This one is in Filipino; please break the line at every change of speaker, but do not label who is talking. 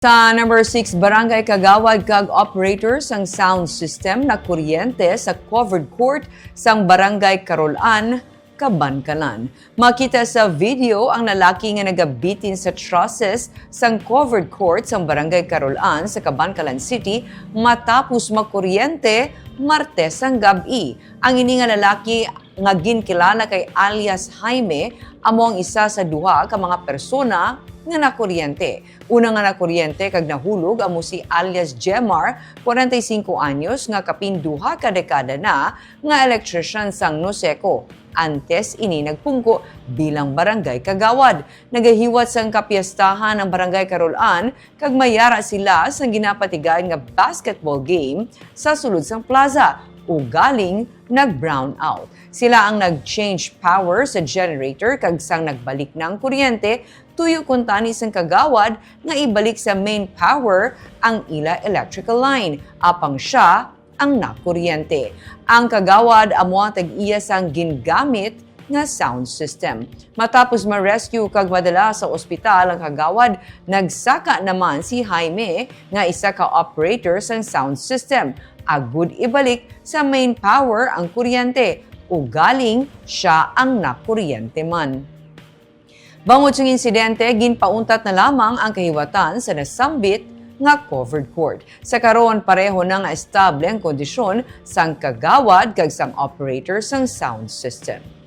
Sa number 6, Barangay Kagawad kag operator sang sound system Nakuryente sa covered court sang Barangay Karolan, Kabankalan. Makita sa video ang lalaki nga nagabitin sa trusses sang covered court sang Barangay Karolan sa Kabankalan City matapos makuryente Martes ang gabi. Ang ini nga lalaki nga ginkilala kay alias Jaime amo ang isa sa duha ka mga persona nga nakuryente. Una nga nakuryente kag nahulog amo si alias Jemar, 45 anyos nga kapin duha ka dekada na nga electrician sang Noseco. Antes ini nagpungko bilang Barangay Kagawad. Nagahiwat sang kapiyastahan ng Barangay Karolan kag mayara sila sa ginapatigaan nga basketball game sa sulod sang plaza o galing nag-brown out. Sila ang nag-change power sa generator kag sang nagbalik ng kuryente, tuyo kuntani sang Kagawad nga ibalik sa main power ang ila electrical line. Apang siya ang nakuryente. Ang Kagawad amo ang tag-iya sang gingamit nga sound system. Matapos ma-rescue kag madala sa ospital ang Kagawad, nagsaka naman si Jaime nga isa ka operator sang sound system. Agud ibalik sa main power ang kuryente o galing siya ang nakuryente man. Bangod sa insidente, ginpauntat na lamang ang kahiwatan sa nasambit nga covered court. Sa karon pareho na nga estable ang kondisyon sang Kagawad kag sang operator sang sound system.